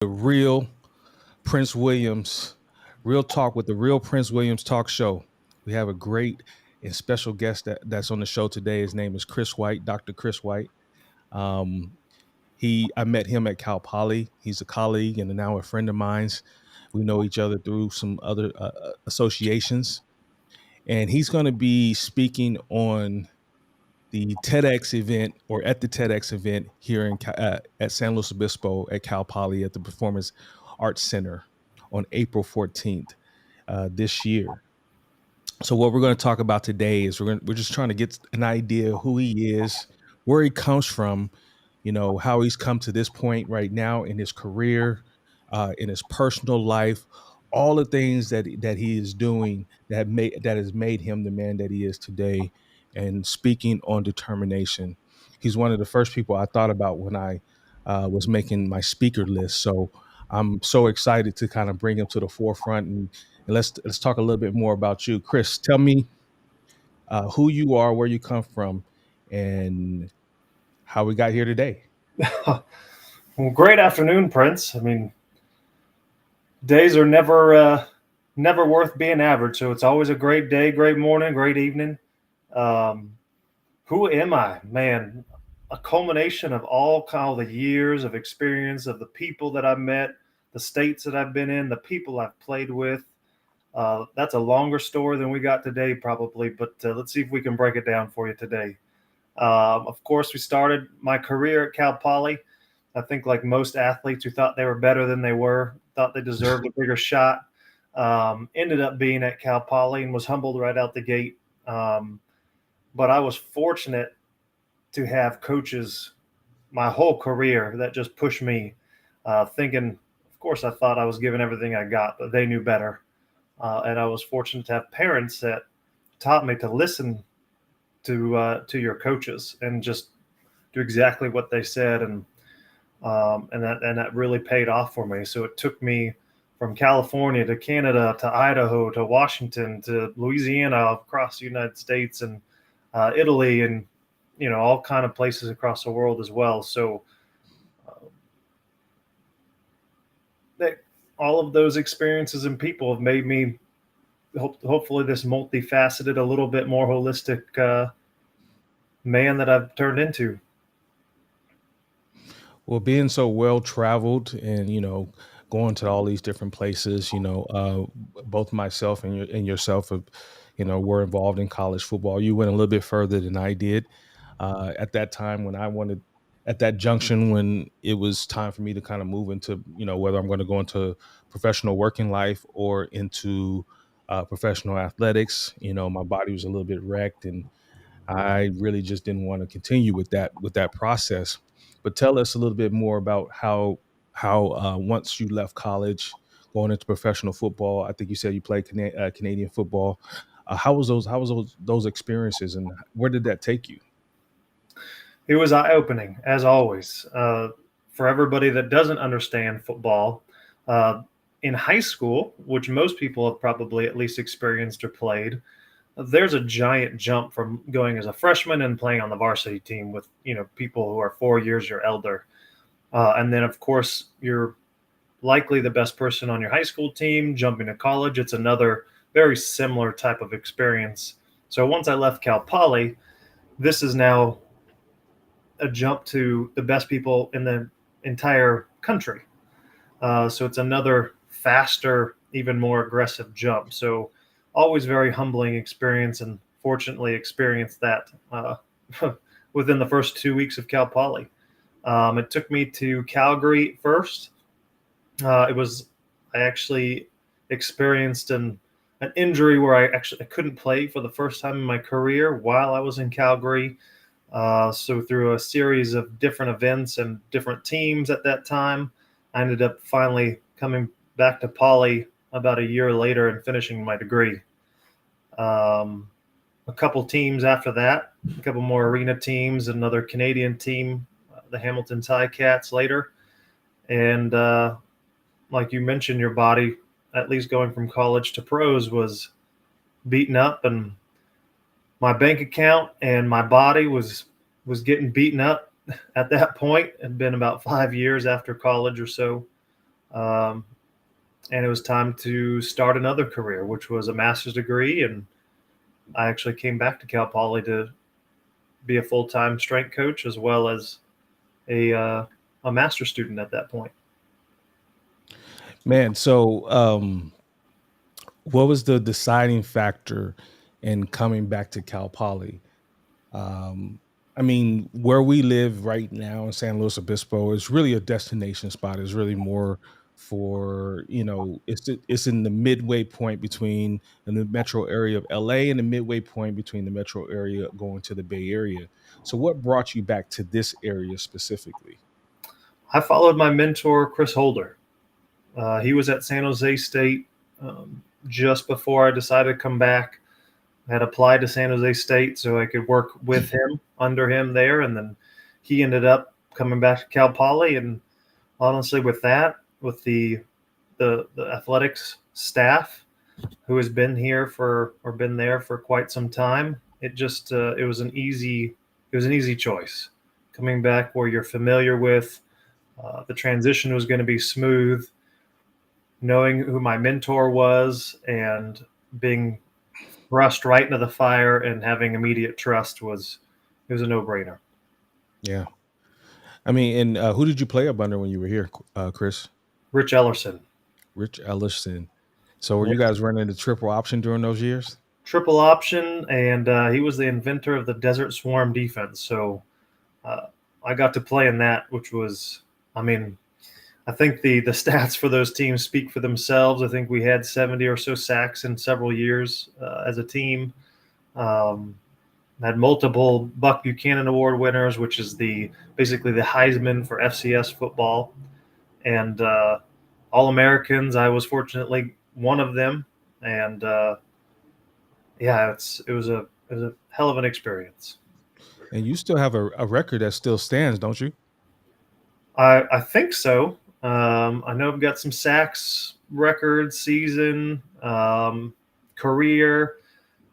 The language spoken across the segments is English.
The real Prince Williams, real talk with the real Prince Williams talk show. We have a great and special guest that's on the show today. His name is Chris White, Dr. Chris White. Um, I met him at Cal Poly. He's a colleague and now a friend of mine's. We know each other through some other associations, and he's going to be speaking on the TEDx event or at the TEDx event here at San Luis Obispo at Cal Poly at the Performance Arts Center on April 14th this year. So what we're going to talk about today is we're just trying to get an idea of who he is, where he comes from, how he's come to this point right now in his career, in his personal life, all the things that he is doing that has made him the man that he is today. And speaking on determination, he's one of the first people I thought about when I was making my speaker list. So I'm so excited to kind of bring him to the forefront and let's talk a little bit more about you, Chris. Tell me who you are, where you come from, and how we got here today. Well, great afternoon, Prince. I mean, days are never worth being average, so it's always a great day, great morning, great evening. Um, who am I, man? A culmination of all kind of the years of experience of the people that I've met, the states that I've been in, the people I've played with. That's a longer story than we got today, probably, but let's see if we can break it down for you today. Of course, we started my career at Cal Poly. I think, like most athletes who thought they were better than they were, thought they deserved a bigger shot, ended up being at Cal Poly and was humbled right out the gate. But I was fortunate to have coaches my whole career that just pushed me, thinking, of course, I thought I was giving everything I got, but they knew better. And I was fortunate to have parents that taught me to listen to your coaches and just do exactly what they said, and that really paid off for me. So it took me from California to Canada to Idaho to Washington to Louisiana, across the United States, and Italy, and all kind of places across the world as well. So uh, that all of those experiences and people have made me hopefully this multifaceted, a little bit more holistic man that I've turned into. Well, being so well traveled and going to all these different places, both myself and yourself have, were involved in college football. You went a little bit further than I did at that time when I wanted at that junction when it was time for me to kind of move into whether I'm going to go into professional working life or into professional athletics. My body was a little bit wrecked and I really just didn't want to continue with that process. But tell us a little bit more about how once you left college, going into professional football. I think you said you played Canadian football. How was those experiences, and where did that take you? It was eye opening, as always. For everybody that doesn't understand football, uh, in high school, which most people have probably at least experienced or played, there's a giant jump from going as a freshman and playing on the varsity team with people who are 4 years or elder, and then of course you're likely the best person on your high school team. Jumping to college, it's another very similar type of experience. So once I left Cal Poly, this is now a jump to the best people in the entire country. So it's another faster, even more aggressive jump. So always very humbling experience, and fortunately experienced that within the first 2 weeks of Cal Poly. It took me to Calgary first. I actually experienced an injury where I couldn't play for the first time in my career while I was in Calgary. So through a series of different events and different teams at that time, I ended up finally coming back to Poly about a year later and finishing my degree. Um, a couple teams after that, a couple more arena teams, another Canadian team, the Hamilton Ticats later. And like you mentioned, your body, at least going from college to pros, was beaten up, and my bank account and my body was getting beaten up at that point. It had been about 5 years after college or so. Um, and it was time to start another career, which was a master's degree. And I actually came back to Cal Poly to be a full time strength coach as well as a master's student at that point. Man, so what was the deciding factor in coming back to Cal Poly? Um, I mean, where we live right now in San Luis Obispo is really a destination spot. It's really more for, it's in the midway point between in the metro area of LA and the midway point between the metro area going to the Bay Area. So what brought you back to this area specifically? I followed my mentor, Chris Holder. He was at San Jose State just before I decided to come back. I had applied to San Jose State so I could work with him, under him there. And then he ended up coming back to Cal Poly. And honestly, with that, with the athletics staff who has been here for or been there for quite some time, it was an easy choice. Coming back where you're familiar with, the transition was going to be smooth. Knowing who my mentor was and being thrust right into the fire and having immediate trust was a no brainer. Yeah. I mean, and who did you play up under when you were here, Chris? Rich Ellerson. Rich Ellison. So were Yeah. you guys running the triple option during those years? Triple option, and he was the inventor of the Desert Swarm defense. So uh, I got to play in that, which was, I mean, I think the stats for those teams speak for themselves. I think we had 70 or so sacks in several years as a team. Um, had multiple Buck Buchanan Award winners, which is the basically the Heisman for FCS football, and All Americans. I was fortunately one of them, and yeah, it was a hell of an experience. And you still have a record that still stands, don't you? I think so. I know I've got some sacks record season, career.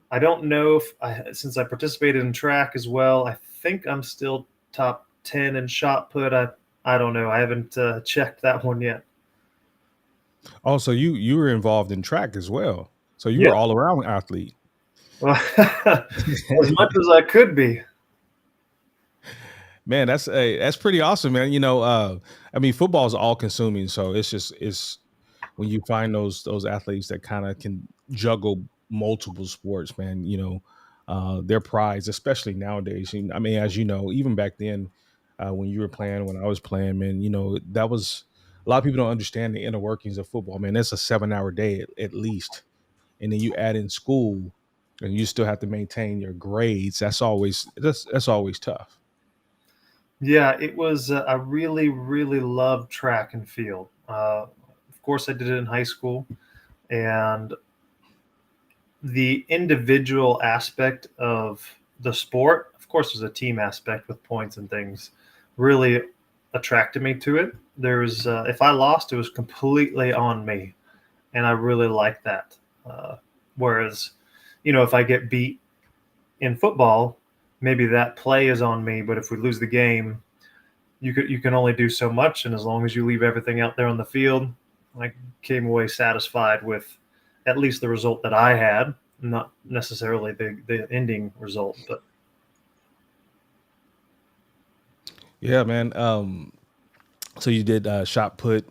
I don't know if since I participated in track as well. I think I'm still top 10 in shot put. I don't know. I haven't checked that one yet. Oh, so you were involved in track as well. So you Yeah, were all around athlete. well, as much as I could be. Man, that's pretty awesome, man. I mean, football is all consuming, so it's when you find those athletes that kind of can juggle multiple sports, man. Their prize, especially nowadays. I mean, as you know, even back then, when you were playing, when I was playing, man, that was a lot of people don't understand the inner workings of football, man. That's a 7 hour day at least, and then you add in school, and you still have to maintain your grades. That's always tough. Yeah, it was. I really, really loved track and field. Of course, I did it in high school, and the individual aspect of the sport, of course, there's a team aspect with points and things, really attracted me to it. There's, if I lost, it was completely on me, and I really like that. Uh, Whereas, if I get beat in football, maybe that play is on me, but if we lose the game, you can only do so much, and as long as you leave everything out there on the field, I came away satisfied with at least the result that I had, not necessarily the ending result, but Yeah, man. So you did shot put.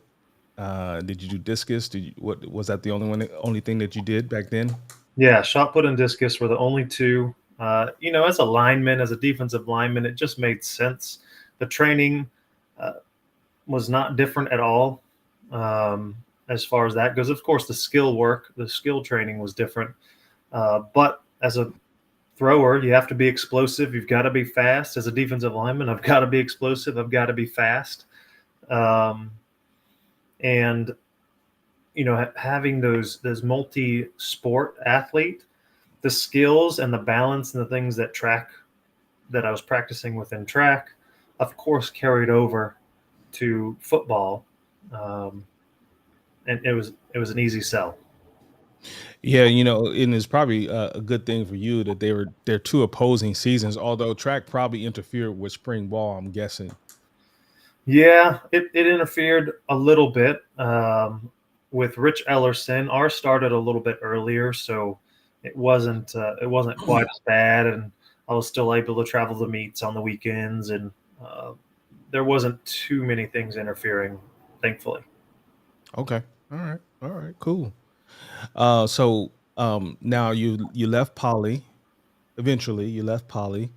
Did you do discus? What was that the only thing that you did back then? yeah, shot put and discus were the only two. As a lineman, as a defensive lineman, it just made sense. The training uh, was not different at all, um, as far as that goes. Of course, the skill training was different. But as a thrower, you have to be explosive. You've got to be fast. As a defensive lineman, I've got to be explosive. I've got to be fast. Um, and having those multi-sport athlete, the skills and the balance and the things that I was practicing within track, of course, carried over to football, um, and it was an easy sell. Yeah, and it's probably a good thing for you that they're two opposing seasons. Although track probably interfered with spring ball, I'm guessing. Yeah, it interfered a little bit with Rich Ellerson. Ours started a little bit earlier, so it wasn't quite as bad, and I was still able to travel to meets on the weekends, and uh, there wasn't too many things interfering, thankfully. Okay. All right. All right. Cool. So now you left Poly. Eventually, you left Poly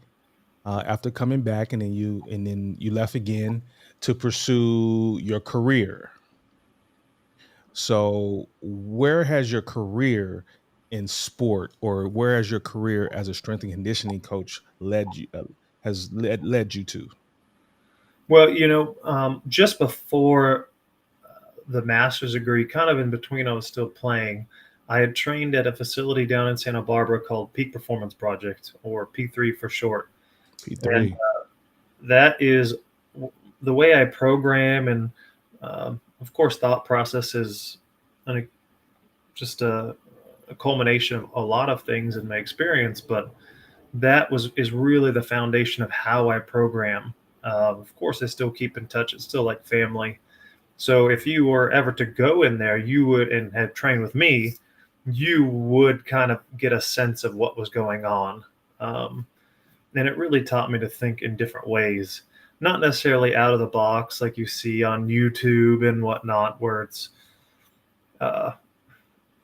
after coming back, and then you left again to pursue your career. So, where has your career in sport, or where has your career as a strength and conditioning coach led you? Has led you to? Well, just before the master's degree, kind of in between, I was still playing. I had trained at a facility down in Santa Barbara called Peak Performance Project, or P3 for short. And P3. that is the way I program, and of course, thought process is an, just a culmination of a lot of things in my experience. But that is really the foundation of how I program. Of course, I still keep in touch. It's still like family. So if you were ever to go in there, you would and have trained with me, you would kind of get a sense of what was going on. Um, and it really taught me to think in different ways, not necessarily out of the box like you see on YouTube and whatnot, where it's uh,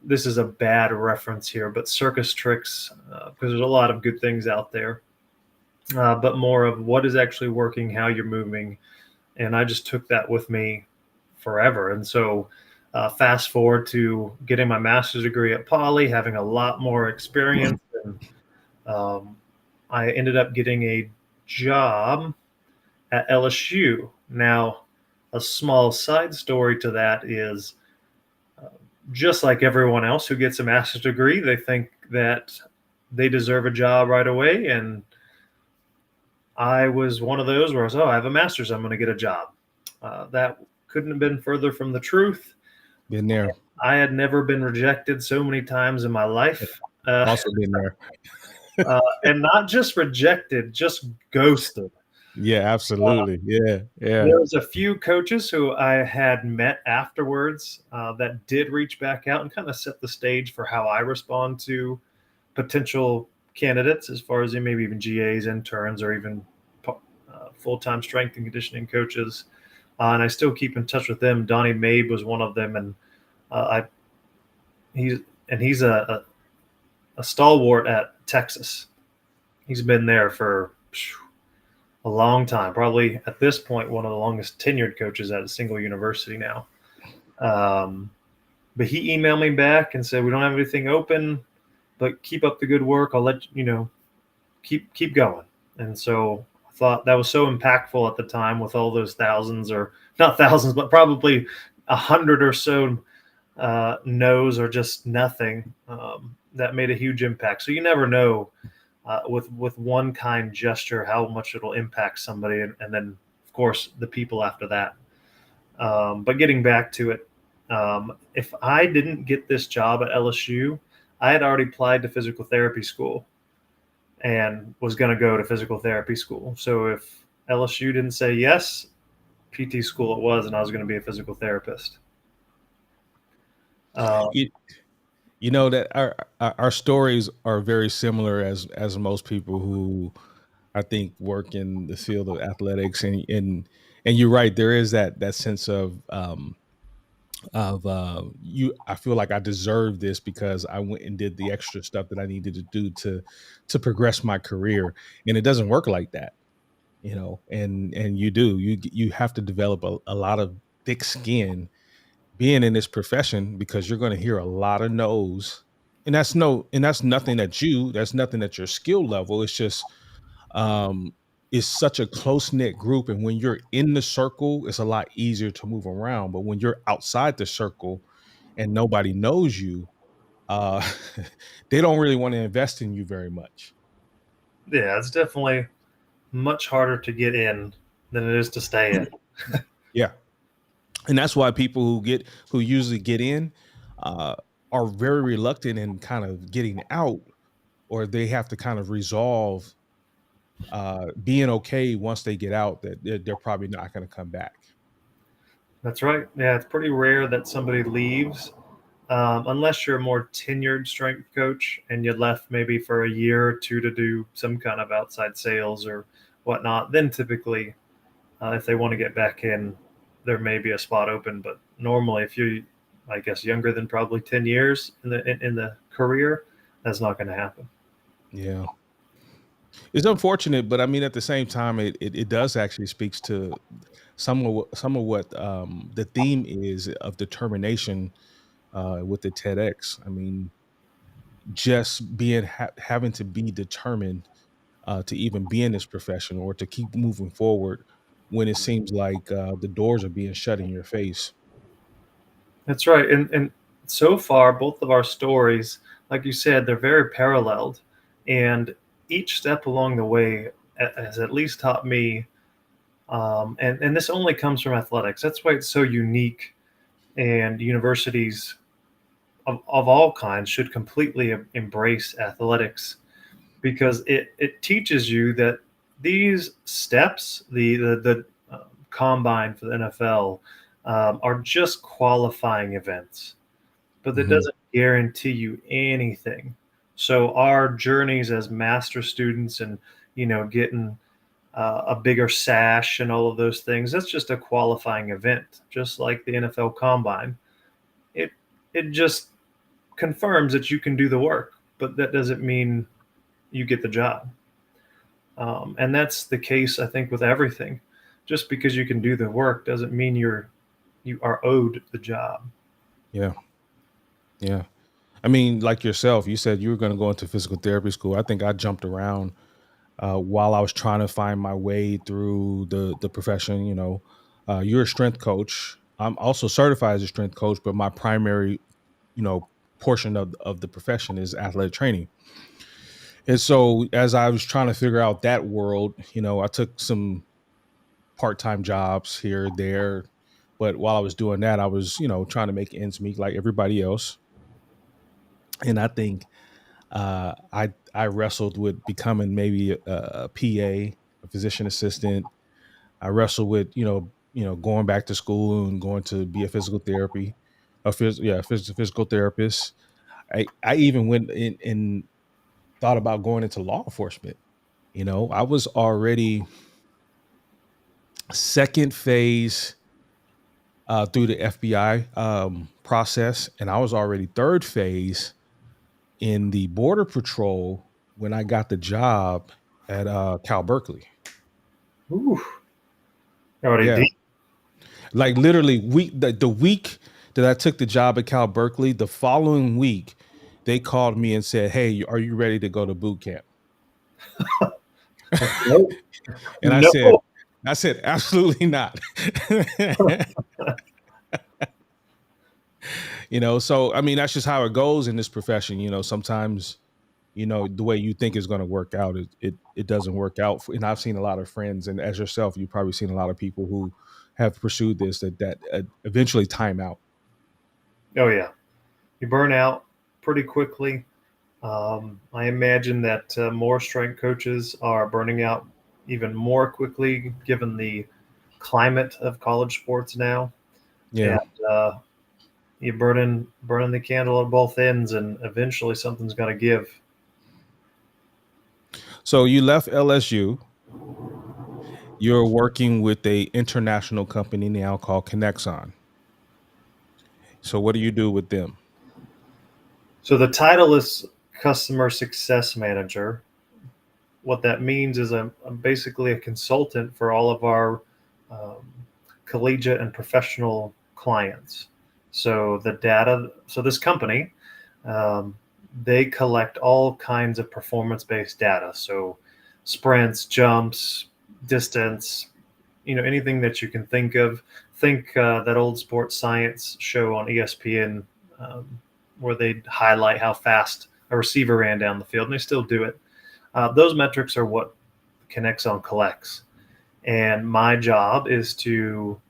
this is a bad reference here, but circus tricks, because there's a lot of good things out there, but more of what is actually working, how you're moving. And I just took that with me forever. And so, fast forward to getting my master's degree at Poly, having a lot more experience, and um, I ended up getting a job at LSU. Now, a small side story to that is uh, just like everyone else who gets a master's degree, they think that they deserve a job right away. And I was one of those where I was, oh, I have a master's, I'm going to get a job. That couldn't have been further from the truth. Been there. I had never been rejected so many times in my life. Uh, Also been there. and not just rejected, just ghosted. Yeah, absolutely. Yeah, yeah. There was a few coaches who I had met afterwards that did reach back out and kind of set the stage for how I respond to potential candidates, as far as maybe even GAs, interns, or even full-time strength and conditioning coaches. And I still keep in touch with them. Donnie Mabe was one of them, and I he's he's a stalwart at Texas. He's been there for a long time, probably at this point one of the longest tenured coaches at a single university now. Um, but he emailed me back and said, "We don't have anything open, but keep up the good work. I'll let you know, keep going." And so I thought that was so impactful at the time, with all those thousands, or not thousands, but probably 100 or so no's, or just nothing. That made a huge impact. So you never know with one kind gesture how much it'll impact somebody, and then of course the people after that. But getting back to it, if I didn't get this job at LSU, I had already applied to physical therapy school and was going to go to physical therapy school. So if LSU didn't say yes, PT school it was, and I was going to be a physical therapist. Uh, You, you know that our stories are very similar, as most people who I think work in the field of athletics, and you're right. There is that sense of you. I feel like I deserve this because I went and did the extra stuff that I needed to do to progress my career, and it doesn't work like that, And you have to develop a lot of thick skin being in this profession, because you're going to hear a lot of no's, and that's nothing at you. That's nothing at your skill level. It's just um it's such a close knit group, and when you're in the circle, it's a lot easier to move around. But when you're outside the circle and nobody knows you, uh, they don't really want to invest in you very much. yeah, it's definitely much harder to get in than it is to stay in. Yeah, and that's why people who usually get in uh, are very reluctant in kind of getting out, or they have to kind of resolve being okay once they get out that they're probably not going to come back. That's right. Yeah, it's pretty rare that somebody leaves, unless you're a more tenured strength coach and you left maybe for a year or two to do some kind of outside sales or whatnot. Then typically, if they want to get back in, there may be a spot open. But normally, if you, I guess, younger than probably 10 years in the career, that's not going to happen. Yeah, it's unfortunate, but I mean, at the same time, it does actually speaks to some of what the theme is of determination with the TEDx. I mean, just having to be determined to even be in this profession or to keep moving forward when it seems like the doors are being shut in your face. That's right. And so far, both of our stories, like you said, they're very paralleled. And each step along the way has at least taught me, and this only comes from athletics. That's why it's so unique. And universities of all kinds should completely embrace athletics because it teaches you that these steps, the combine for the NFL, are just qualifying events, but that Hmm. doesn't guarantee you anything. So our journeys as master students and getting a bigger sash and all of those things, that's just a qualifying event, just like the NFL Combine. It it just confirms that you can do the work, but that doesn't mean you get the job. And that's the case, I think, with everything. Just because you can do the work doesn't mean you are owed the job. Yeah, yeah. I mean, like yourself, you said you were going to go into physical therapy school. I think I jumped around while I was trying to find my way through the profession. You're a strength coach. I'm also certified as a strength coach, but my primary, you know, portion of the profession is athletic training. And so, as I was trying to figure out that world, I took some part time jobs here, there. But while I was doing that, I was, trying to make ends meet like everybody else. And I think I wrestled with becoming maybe a PA, a physician assistant. I wrestled with going back to school and going to be a physical therapy, physical therapist. I even went in and thought about going into law enforcement. I was already second phase through the FBI process, and I was already third phase in the border patrol when I got the job at Cal Berkeley. Ooh, already Yeah, deep. like literally the week that I took the job at Cal Berkeley, the following week they called me and said, "Hey, are you ready to go to boot camp?" No, And no. I said, absolutely not. So I mean, that's just how it goes in this profession. Sometimes, the way you think is going to work out, it doesn't work out. And I've seen a lot of friends, and as yourself, you've probably seen a lot of people who have pursued this that eventually time out. Oh yeah, you burn out pretty quickly. I imagine that more strength coaches are burning out even more quickly given the climate of college sports now. Yeah. And you burning the candle at both ends, and eventually something's going to give. So you left LSU. You're working with a international company now called Connexon. So what do you do with them? So the title is customer success manager. What that means is I'm basically a consultant for all of our um, collegiate and professional clients. So the data, so this company, um, they collect all kinds of performance-based data. So sprints, jumps, distance, anything that you can think of. Think that old sports science show on ESPN, where they highlight how fast a receiver ran down the field, and they still do it. Those metrics are what Connexon collects. And my job is to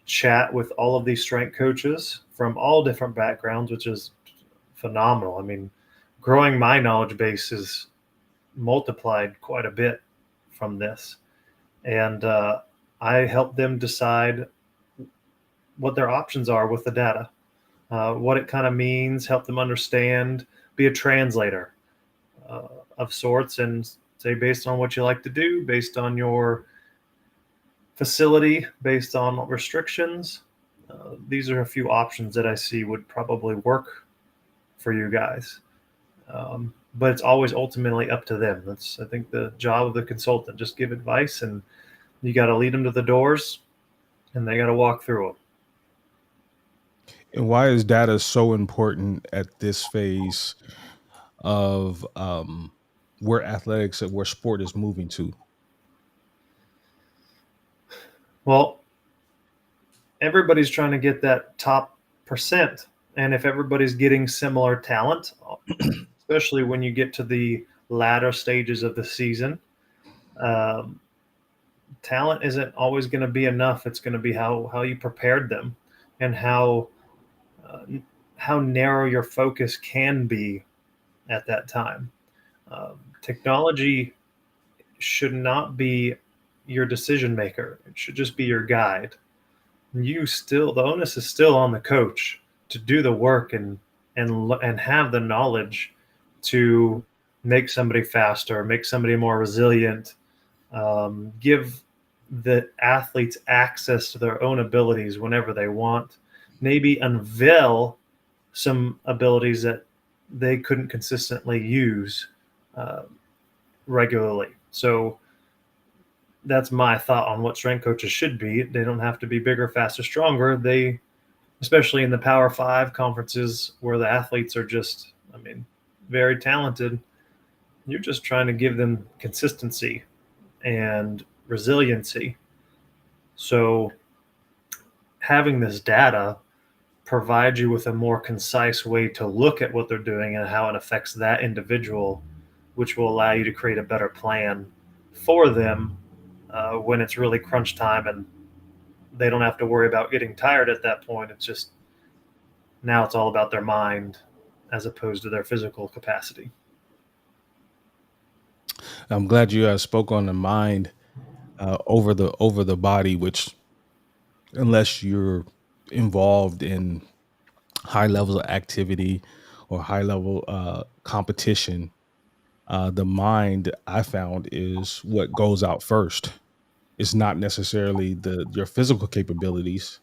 chat with all of these strength coaches from all different backgrounds, which is phenomenal. I mean, growing my knowledge base is multiplied quite a bit from this. And I help them decide what their options are with the data, what it kind of means, help them understand, be a translator of sorts, and say, based on what you like to do, based on your facility, based on restrictions, these are a few options that I see would probably work for you guys. But it's always ultimately up to them. That's, I think, the job of the consultant. Just give advice, and you got to lead them to the doors, and they got to walk through them. And why is data so important at this phase of where athletics and where sport is moving to? Well, everybody's trying to get that top percent. And if everybody's getting similar talent, especially when you get to the latter stages of the season, um, talent isn't always going to be enough. It's going to be how you prepared them, and uh, how narrow your focus can be at that time. Technology should not be your decision maker. It should just be your guide. The onus is still on the coach to do the work and have the knowledge to make somebody faster, make somebody more resilient, give the athletes access to their own abilities whenever they want, maybe unveil some abilities that they couldn't consistently use uh, regularly. So that's my thought on what strength coaches should be. They don't have to be bigger, faster, stronger. They, especially in the Power Five conferences where the athletes are just, I mean, very talented. You're just trying to give them consistency and resiliency. So having this data provides you with a more concise way to look at what they're doing and how it affects that individual, which will allow you to create a better plan for them when it's really crunch time, and they don't have to worry about getting tired at that point. It's just, now it's all about their mind as opposed to their physical capacity. I'm glad you spoke on the mind over the body, which, unless you're involved in high levels of activity or high level competition, the mind, I found, is what goes out first. It's not necessarily your physical capabilities.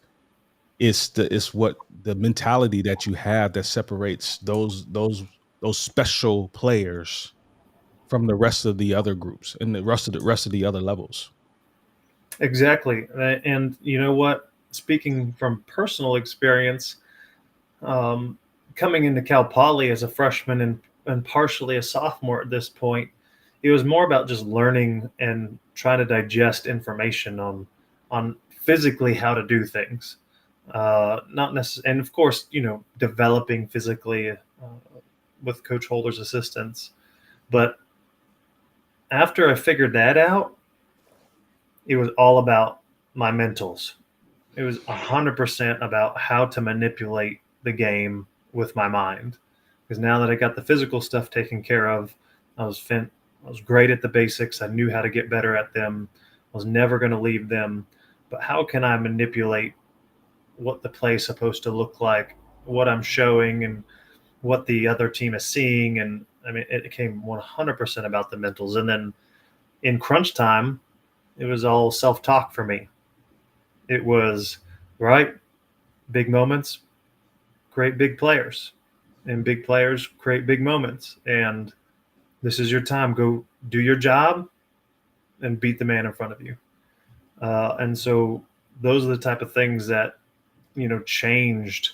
It's what the mentality that you have that separates those special players from the rest of the other groups and the rest of the other levels. Exactly. And you know what? Speaking from personal experience, um, coming into Cal Poly as a freshman and partially a sophomore at this point, it was more about just learning and trying to digest information on physically how to do things. Not necessarily, and of course, developing physically with Coach Holder's assistance. But after I figured that out, it was all about my mentals. It was 100% about how to manipulate the game with my mind. Because now that I got the physical stuff taken care of, I was great at the basics. I knew how to get better at them. I was never going to leave them. But how can I manipulate what the play is supposed to look like, what I'm showing, and what the other team is seeing? And I mean, it became 100% about the mentals. And then in crunch time, it was all self-talk for me. It was, right, big moments, great big players, and big players create big moments. And this is your time. Go do your job and beat the man in front of you. And so those are the type of things that, changed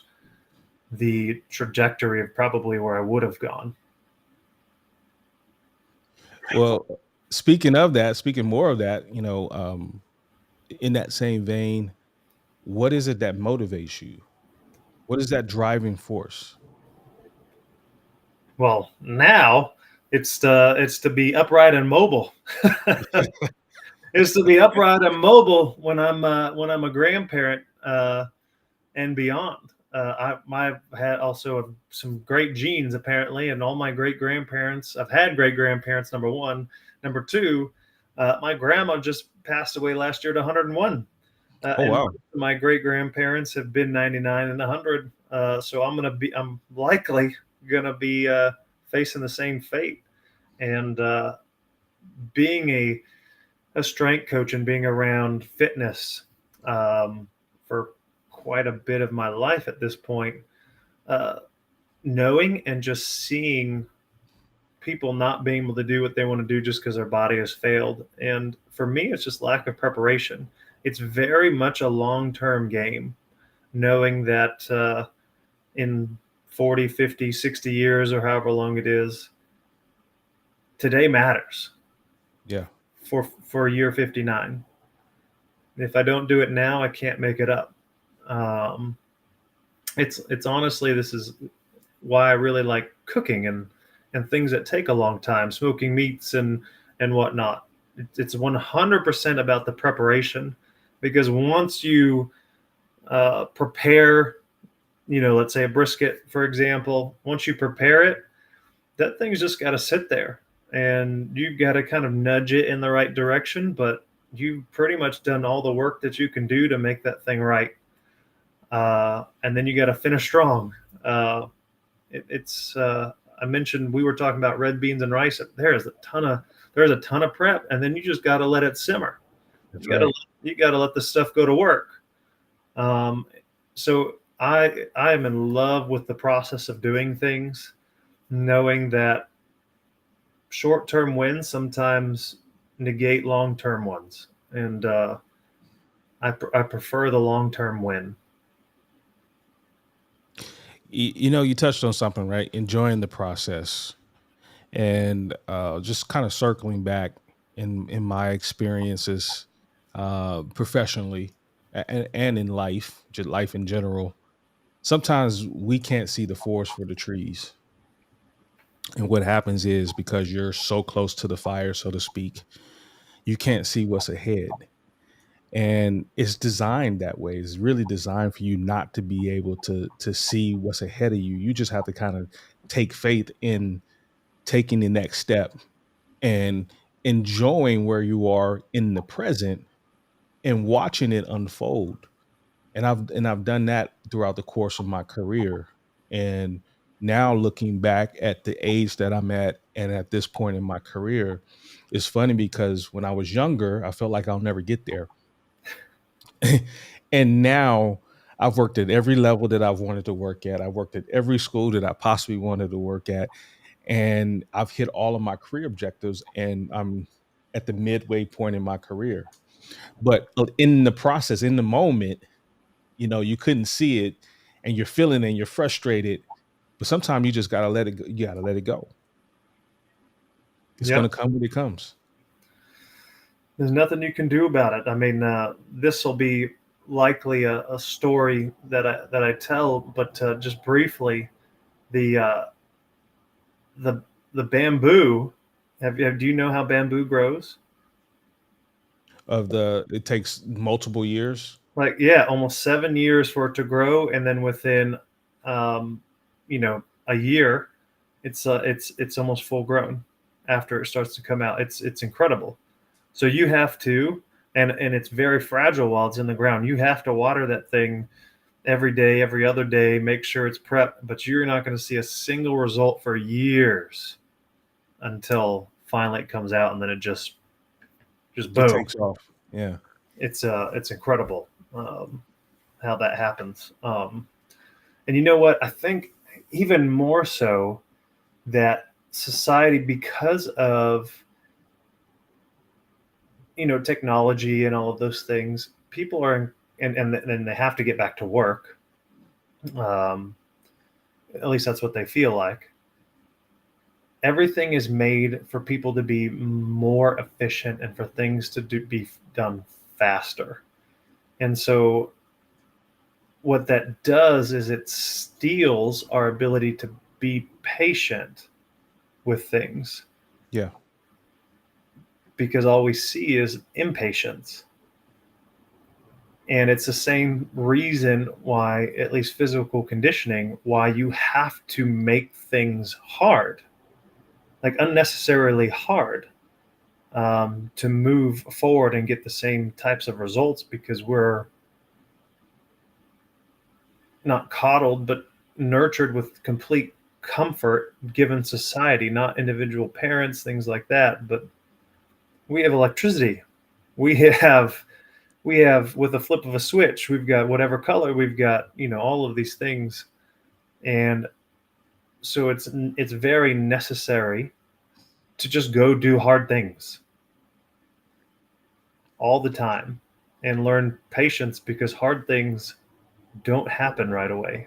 the trajectory of probably where I would have gone. Well, speaking more of that, in that same vein, what is it that motivates you? What is that driving force? Well, now it's to be upright and mobile. It's to be upright and mobile when I'm a grandparent and beyond. I've had also some great genes apparently, and all my great grandparents. I've had great grandparents. Number one, number two. My grandma just passed away last year at 101. Oh And wow. my great grandparents have been 99 and 100. So I'm likely gonna be facing the same fate. And being a strength coach and being around fitness for quite a bit of my life at this point, uh, knowing and just seeing people not being able to do what they want to do just because their body has failed. And for me, it's just lack of preparation. It's very much a long term game, knowing that in 40, 50, 60 years, or however long it is, today matters Yeah. for year 59. If I don't do it now, I can't make it up. Um, it's honestly, this is why I really like cooking and things that take a long time, smoking meats and whatnot. It's 100% about the preparation, because once you prepare, let's say a brisket, for example, once you prepare it, that thing's just got to sit there, and you got to kind of nudge it in the right direction. But you've pretty much done all the work that you can do to make that thing right, and then you got to finish strong. Uh, it's I mentioned we were talking about red beans and rice. There's a ton of prep, and then you just got to let it simmer. That's You got to right. you got to let the stuff go to work. Um, so I am in love with the process of doing things, knowing that short term wins sometimes negate long term ones, and I prefer the long term win. You touched on something, right? Enjoying the process. And just kind of circling back in my experiences professionally and in life, just life in general, sometimes we can't see the forest for the trees. And what happens is, because you're so close to the fire, so to speak, you can't see what's ahead. And it's designed that way. It's really designed for you not to be able to see what's ahead of you. You just have to kind of take faith in taking the next step and enjoying where you are in the present and watching it unfold. And I've done that throughout the course of my career. And now looking back at the age that I'm at and at this point in my career, it's funny because when I was younger, I felt like I'll never get there. And now I've worked at every level that I've wanted to work at. I've worked at every school that I possibly wanted to work at, and I've hit all of my career objectives, and I'm at the midway point in my career. But in the process, in the moment, you couldn't see it, and you're feeling and you're frustrated, but sometimes you just got to let it go. You got to let it go. It's going Yep. to come when it comes. There's nothing you can do about it. I mean, this will be likely a story that I tell, but just briefly, the uh, the the bamboo. Do you know how bamboo grows? It takes multiple years. Like, yeah, almost 7 years for it to grow, and then within, um, a year, it's almost full grown after it starts to come out. It's incredible. So you have to, and it's very fragile while it's in the ground. You have to water that thing every day, every other day, make sure it's prepped, but you're not going to see a single result for years until finally it comes out, and then it just It boom. takes off. Yeah. It's incredible, how that happens. And you know what? I think even more so that society, because of technology and all of those things, people are, and they have to get back to work. Um, at least that's what they feel like. Everything is made for people to be more efficient and for things to be done faster. And so what that does is it steals our ability to be patient with things, Yeah. because all we see is impatience. And it's the same reason why, at least physical conditioning, why you have to make things hard, like unnecessarily hard. to move forward and get the same types of results, because we're not coddled, but nurtured with complete comfort given society, not individual parents, things like that. But we have electricity. We have with a flip of a switch, we've got whatever color, we've got, all of these things. And so it's very necessary to just go do hard things all the time and learn patience, because hard things don't happen right away.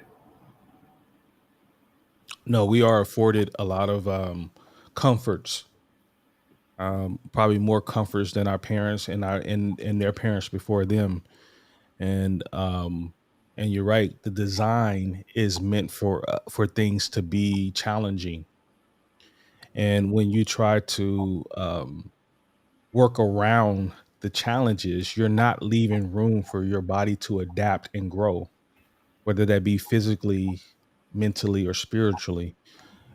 No, we are afforded a lot of comforts, probably more comforts than our parents and their parents before them. And and you're right, the design is meant for things to be challenging. And when you try to work around the challenges, you're not leaving room for your body to adapt and grow, whether that be physically, mentally, or spiritually.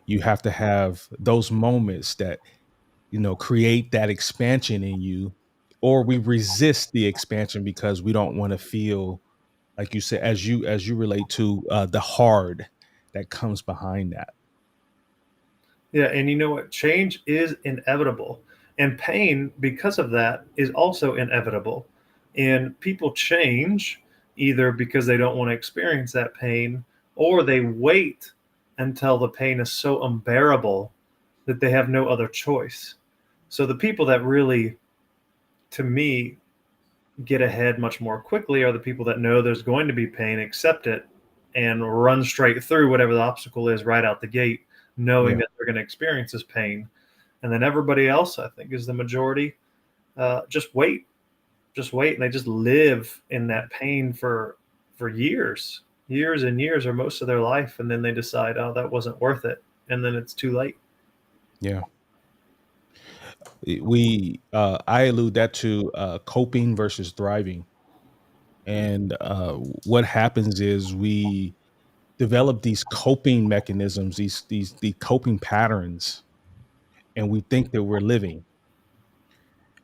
You have to have those moments that, create that expansion in you, or we resist the expansion because we don't want to feel, like you said, as you relate to the hard that comes behind that. Yeah, and you know what? Change is inevitable. And pain, because of that, is also inevitable. And people change either because they don't want to experience that pain, or they wait until the pain is so unbearable that they have no other choice. So the people that really, to me, get ahead much more quickly are the people that know there's going to be pain, accept it, and run straight through whatever the obstacle is right out the gate, knowing Yeah. that they're going to experience this pain. And then everybody else, I think, is the majority. Just wait, and they just live in that pain for years and years, or most of their life, and then they decide, oh, that wasn't worth it, and then it's too late. Yeah. We I allude that to coping versus thriving. And what happens is we develop these coping mechanisms, the coping patterns, and we think that we're living.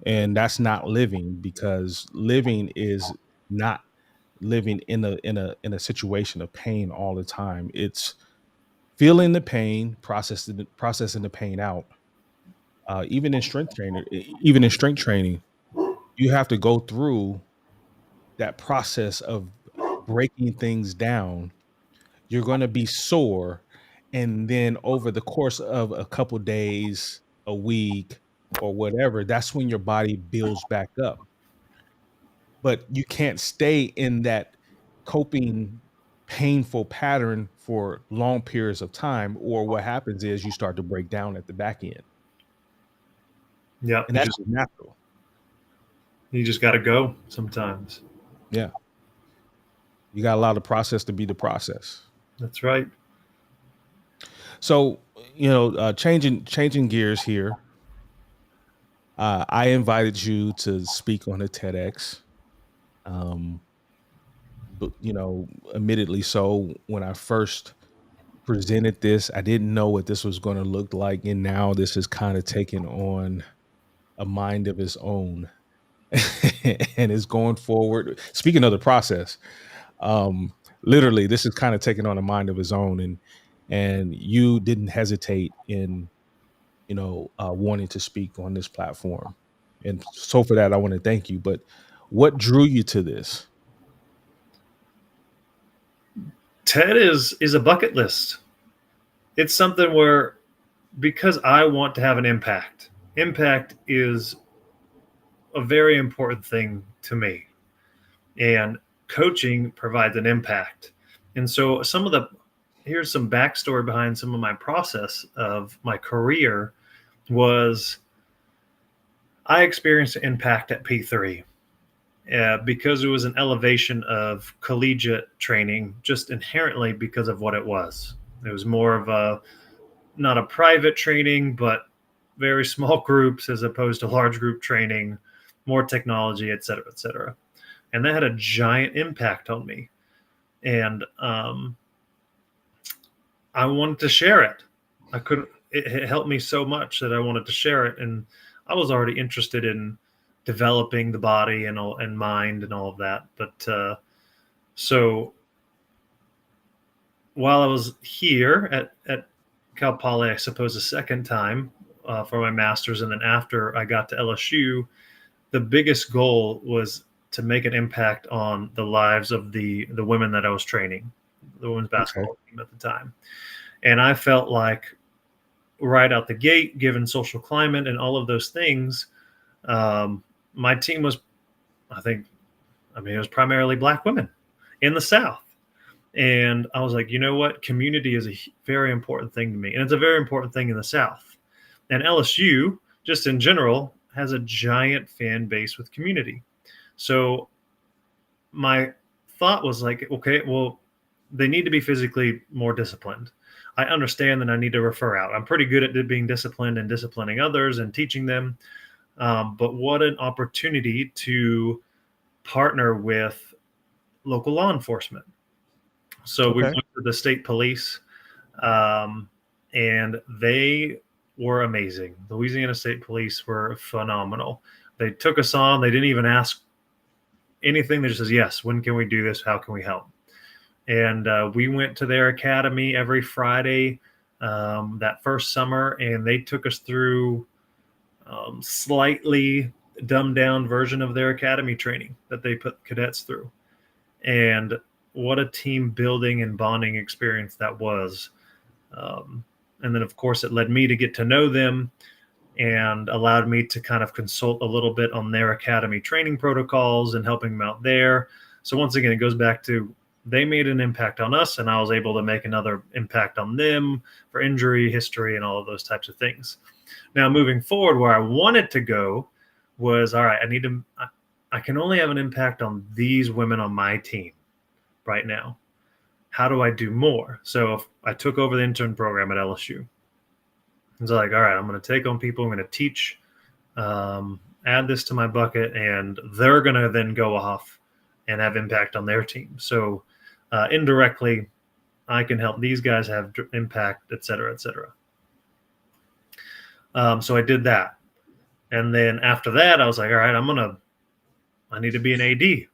And that's not living, because living is not living in a situation of pain all the time. It's feeling the pain, processing the pain out. Even in strength training, you have to go through that process of breaking things down. You're going to be sore, and then over the course of a couple days, a week, or whatever, that's when your body builds back up. But you can't stay in that coping painful pattern for long periods of time, or what happens is you start to break down at the back end. Yeah, And that's just natural. you just got to go sometimes. Yeah. You got to allow the process to be the process. That's right. So, changing gears here. I invited you to speak on a TEDx. Um, but admittedly, so when I first presented this, I didn't know what this was going to look like, and now this is kind of taking on a mind of its own, and is going forward. Speaking of the process, um, literally, this is kind of taking on a mind of its own, and you didn't hesitate in wanting to speak on this platform. And so for that, I want to thank you. But what drew you to this? TED is a bucket list. It's something where, because I want to have an impact. Impact is a very important thing to me, and coaching provides an impact. And so here's some backstory behind some of my process of my career. Was I experienced an impact at P3 because it was an elevation of collegiate training, just inherently because of what it was. It was more of a, not a private training, but very small groups as opposed to large group training, more technology, et cetera, et cetera. And that had a giant impact on me. And I wanted to share it. I couldn't, it helped me so much that I wanted to share it. And I was already interested in developing the body and mind and all of that. But so while I was here at Cal Poly, I suppose a second time for my master's, and then after I got to LSU, the biggest goal was to make an impact on the lives of the women that I was training, the women's Okay. basketball team at the time. And I felt like right out the gate, given social climate and all of those things, my team was, I think, I mean, it was primarily Black women in the South. And I was like, you know what? Community is a very important thing to me. And it's a very important thing in the South. And LSU, just in general, has a giant fan base with community. So my thought was like, okay, well, they need to be physically more disciplined. I understand that I need to refer out. I'm pretty good at being disciplined and disciplining others and teaching them. But what an opportunity to partner with local law enforcement. So we Okay. went to the state police, um, and they were amazing. Louisiana State Police were phenomenal. They took us on. They didn't even ask anything. They just says, "Yes, when can we do this? How can we help?" And we went to their academy every Friday that first summer, and they took us through slightly dumbed down version of their academy training that they put cadets through. And what a team building and bonding experience that was. Um, and then, of course, it led me to get to know them and allowed me to kind of consult a little bit on their academy training protocols and helping them out there. So, once again, it goes back to they made an impact on us, and I was able to make another impact on them for injury history and all of those types of things. Now, moving forward, where I wanted to go was all right, I need to, I can only have an impact on these women on my team right now. How do I do more? So if I took over the intern program at LSU. It's like, all right, I'm going to take on people, I'm going to teach, add this to my bucket, and they're going to then go off and have impact on their team. So indirectly, I can help these guys have impact, et cetera, et cetera. So I did that. And then after that, I was like, all right, I need to be an AD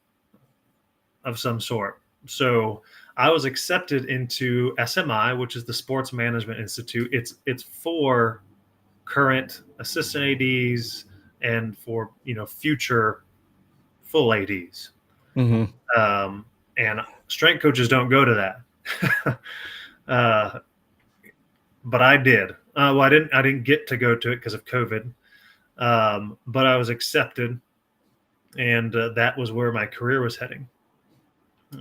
of some sort. So I was accepted into SMI, which is the Sports Management Institute. It's for current assistant ADs and for future full ADs. Mm-hmm. And strength coaches don't go to that, but I did. Well, I didn't. I didn't get to go to it because of COVID, but I was accepted, and that was where my career was heading.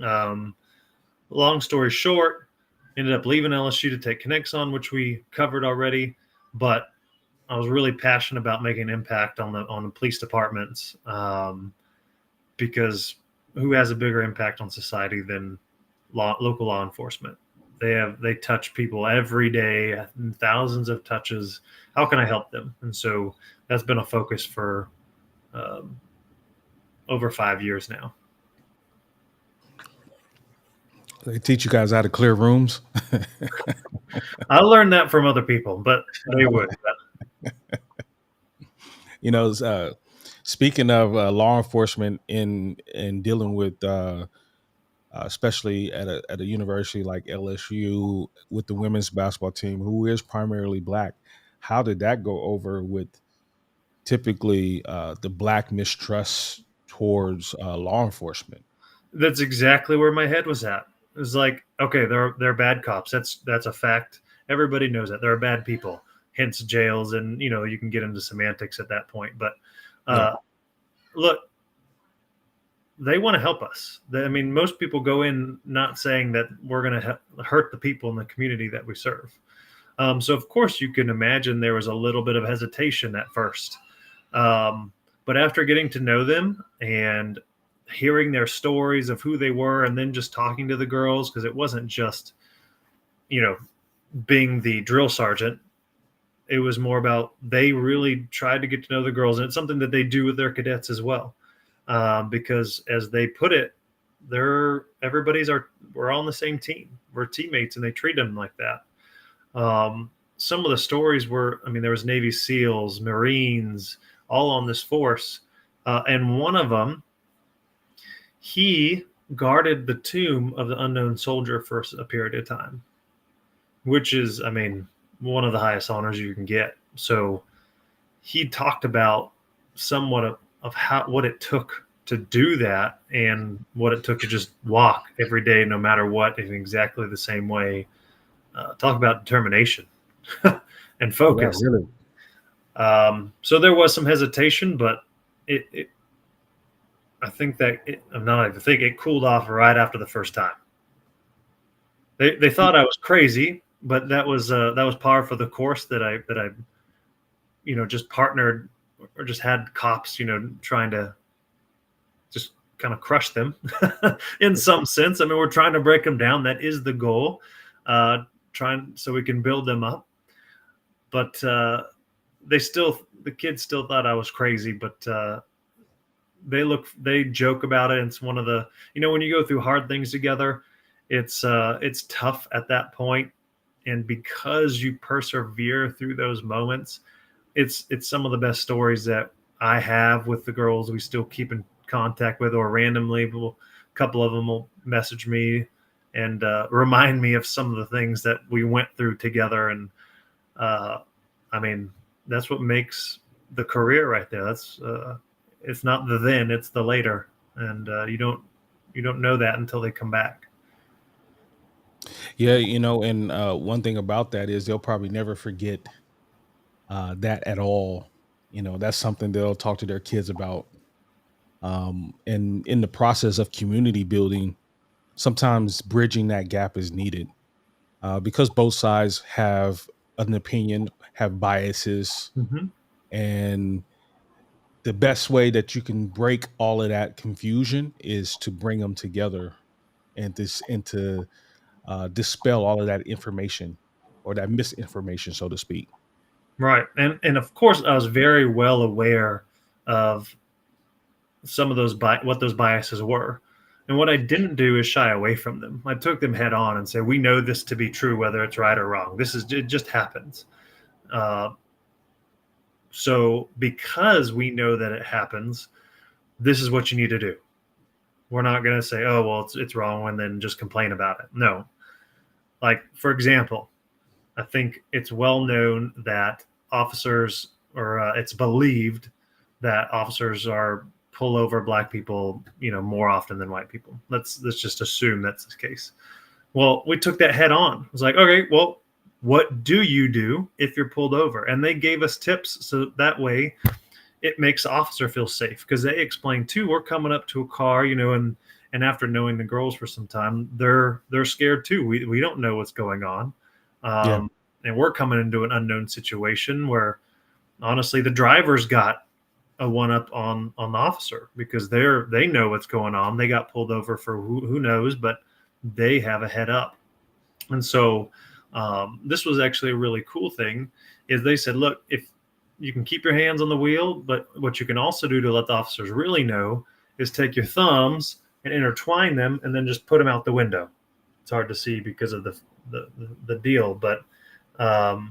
Um, Long story short, ended up leaving LSU to take Connects on, which we covered already. But I was really passionate about making an impact on the police departments, because who has a bigger impact on society than local law enforcement? They touch people every day, thousands of touches. How can I help them? And so that's been a focus for um, over 5 years now. They teach you guys how to clear rooms. I learned that from other people, but they would. Speaking of law enforcement in dealing with, especially at a university like LSU with the women's basketball team, who is primarily Black, how did that go over with typically the Black mistrust towards law enforcement? That's exactly where my head was at. It was like, okay, they're bad cops. That's a fact. Everybody knows that there are bad people. Hence jails, and you can get into semantics at that point. But Yeah. look, they want to help us. I mean, most people go in not saying that we're going to hurt the people in the community that we serve. So of course you can imagine there was a little bit of hesitation at first. But after getting to know them and hearing their stories of who they were, and then just talking to the girls, because it wasn't just, being the drill sergeant. It was more about they really tried to get to know the girls. And it's something that they do with their cadets as well. Because as they put it, we're on the same team. We're teammates, and they treat them like that. some of the stories were, I mean, there was Navy SEALs, Marines, all on this force, and one of them, he guarded the tomb of the unknown soldier for a period of time, which is, I mean, one of the highest honors you can get. So he talked about somewhat of how what it took to do that and what it took to just walk every day, no matter what, in exactly the same way. Talk about determination and Yeah, focus. really. So there was some hesitation, but it I think that I'm not even think it cooled off right after the first time. They thought I was crazy, but that was par for the course that I just partnered or just had cops trying to just kind of crush them in some sense. I mean, we're trying to break them down. That is the goal, trying so we can build them up. But the kids still thought I was crazy, but they joke about it. It's one of the when you go through hard things together, it's tough at that point, and because you persevere through those moments, it's some of the best stories that I have with the girls. We still keep in contact with, or randomly, a couple of them will message me and remind me of some of the things that we went through together. And uh, I mean, that's what makes the career right there. That's it's not the then, it's the later, and you don't know that until they come back. Yeah, and one thing about that is they'll probably never forget that at all. That's something they'll talk to their kids about. And in the process of community building, sometimes bridging that gap is needed because both sides have an opinion, have biases, Hmm. and the best way that you can break all of that confusion is to bring them together and to dispel all of that information or that misinformation, so to speak. Right, and of course, I was very well aware of some of what those biases were. And what I didn't do is shy away from them. I took them head on and said, "We know this to be true, whether it's right or wrong. It just happens." Uh, so, because we know that it happens, this is what you need to do. We're not going to say, "Oh, well, it's wrong," and then just complain about it. No. Like, for example, I think it's well known that officers, or it's believed that officers are pull over black people, more often than white people. Let's just assume that's the case. Well, we took that head on. It was like, okay, well, what do you do if you're pulled over? And they gave us tips so that way it makes the officer feel safe, because they explained too, we're coming up to a car, and after knowing the girls for some time, they're scared too. We don't know what's going on. Yeah. Um, and we're coming into an unknown situation where honestly the driver's got a one up on the officer, because they know what's going on. They got pulled over for who knows, but they have a head up. And so this was actually a really cool thing, is they said, look, if you can keep your hands on the wheel, but what you can also do to let the officers really know is take your thumbs and intertwine them and then just put them out the window. It's hard to see because of the deal, but um,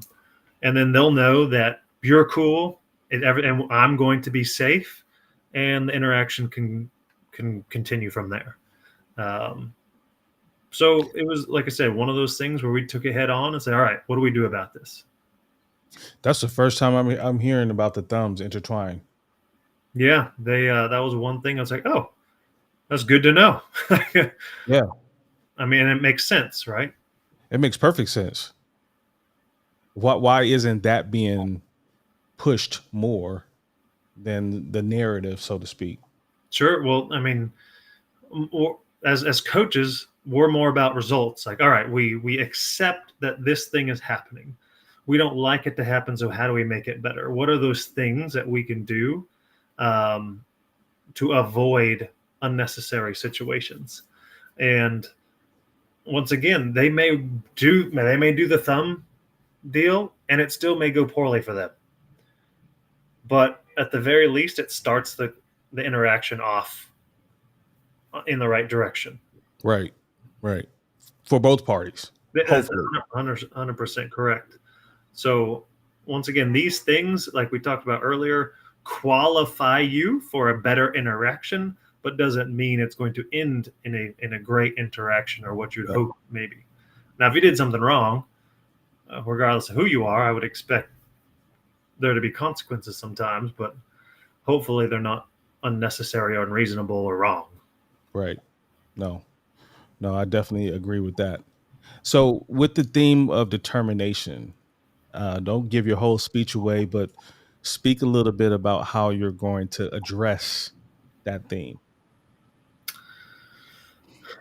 and then they'll know that you're cool, and I'm going to be safe, and the interaction can continue from there. Um, so it was, like I said, one of those things where we took it head on and said, all right, what do we do about this? That's the first time I'm hearing about the thumbs intertwined. Yeah, they that was one thing I was like, oh, that's good to know. Yeah, I mean, it makes sense, right? it makes perfect sense. Why isn't that being pushed more than the narrative, so to speak? Sure. Well, I mean, as coaches, we're more about results. Like, all right, we accept that this thing is happening. We don't like it to happen, so how do we make it better? What are those things that we can do um, to avoid unnecessary situations? And once again, they may do the thumb deal, and it still may go poorly for them. But at the very least, it starts the interaction off in the right direction. Right, right. For both parties, That's hopefully. 100% correct. So once again, these things, like we talked about earlier, qualify you for a better interaction, but doesn't mean it's going to end in a great interaction or what you'd Right. hope maybe. Now, if you did something wrong, regardless of who you are, I would expect there to be consequences sometimes, but hopefully they're not unnecessary or unreasonable or wrong. Right. No, no, I definitely agree with that. So, with the theme of determination, don't give your whole speech away, but speak a little bit about how you're going to address that theme.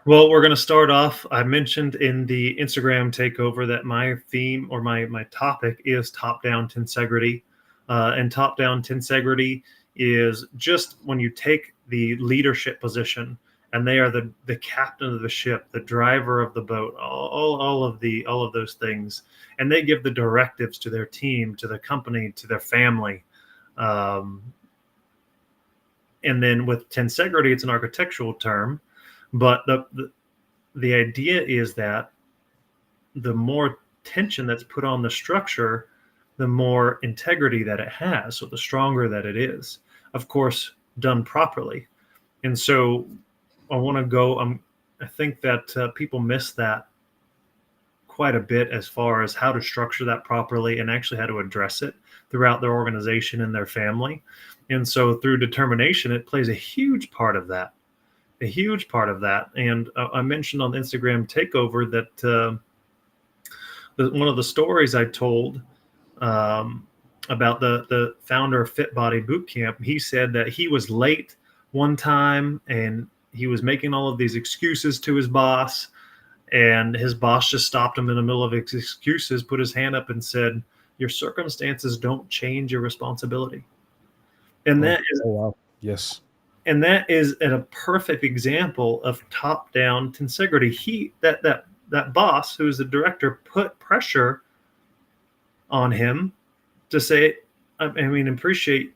Well, we're going to start off. I mentioned in the Instagram takeover that my theme or my topic is top down tensegrity. And top down tensegrity is just when you take the leadership position and they are the captain of the ship, the driver of the boat, all of those things, and they give the directives to their team, to their company, to their family. Um, and then with tensegrity, it's an architectural term, but the idea is that the more tension that's put on the structure, the more integrity that it has. So the stronger that it is, of course, done properly. And so I want to go. I think that people miss that quite a bit as far as how to structure that properly and actually how to address it throughout their organization and their family. And so through determination, it plays a huge part of that. A huge part of that. And I mentioned on the Instagram takeover that one of the stories I told um, about the founder of Fit Body Bootcamp, he said that he was late one time and he was making all of these excuses to his boss, and his boss just stopped him in the middle of his excuses, put his hand up, and said, "Your circumstances don't change your responsibility." And Oh, that is oh wow. Yes. a perfect example of top down tensegrity. That boss, who's the director, put pressure on him to say, I mean, appreciate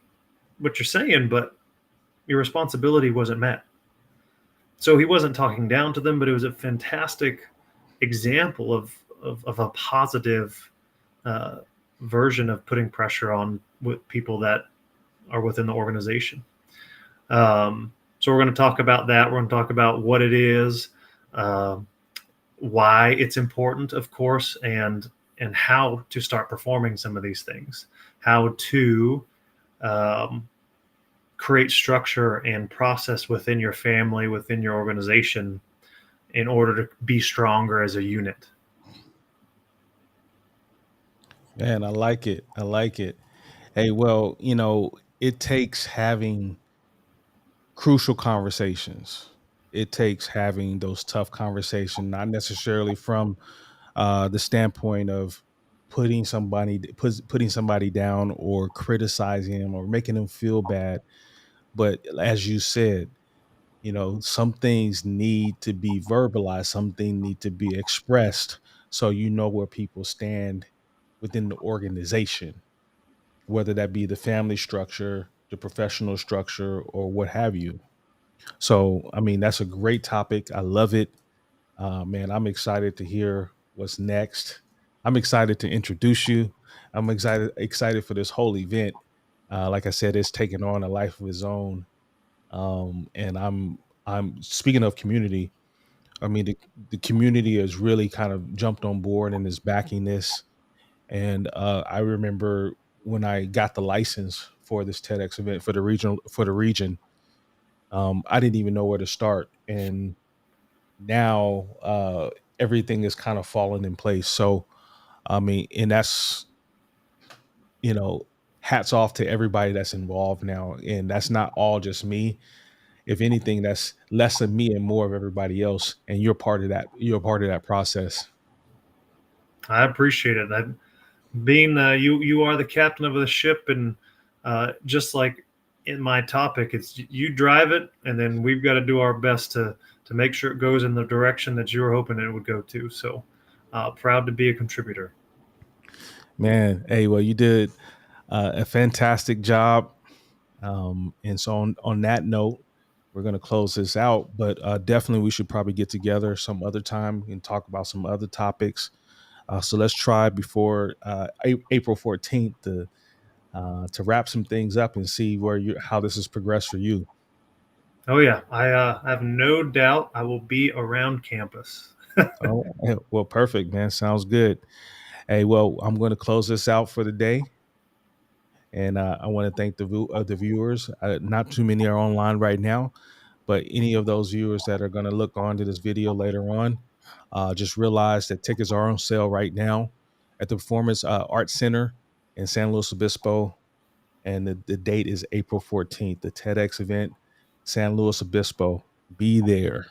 what you're saying, but your responsibility wasn't met. So he wasn't talking down to them, but it was a fantastic example of a positive uh, version of putting pressure on with people that are within the organization. So we're going to talk about that. We're going to talk about what it is, uh, why it's important, of course, and how to start performing some of these things, how to um, create structure and process within your family, within your organization, in order to be stronger as a unit. Man, I like it. I like it. Hey, well, it takes having crucial conversations. It takes having those tough conversations, not necessarily from the standpoint of putting somebody down or criticizing them or making them feel bad. But as you said, some things need to be verbalized, some things need to be expressed, so you know where people stand within the organization, whether that be the family structure, the professional structure, or what have you. So, I mean, that's a great topic. I love it. Man, I'm excited to hear what's next. I'm excited to introduce you. I'm excited for this whole event. Like I said, it's taking on a life of its own. And I'm speaking of community. I mean, the community has really kind of jumped on board and is backing this. And I remember when I got the license for this TEDx event for the region, I didn't even know where to start. And now everything is kind of falling in place. So I mean, and that's you know, hats off to everybody that's involved now. And that's not all just me. If anything, that's less of me and more of everybody else. And you're part of that. You're a part of that process. I appreciate it. Being you are the captain of the ship, and just like in my topic, it's you drive it, and then we've got to do our best to make sure it goes in the direction that you were hoping it would go to. So proud to be a contributor. Man, hey, well, you did a fantastic job. And so on that note, we're going to close this out, but definitely we should probably get together some other time and talk about some other topics. So let's try before April 14th to wrap some things up and see how this has progressed for you. Oh yeah, I have no doubt I will be around campus. Oh, well, perfect, man. Sounds good. Hey, well, I'm going to close this out for the day. And I want to thank the viewers. Not too many are online right now, but any of those viewers that are going to look onto this video later on, just realize that tickets are on sale right now at the Performance Arts Center in San Luis Obispo. And the date is April 14th, the TEDx event, San Luis Obispo. Be there.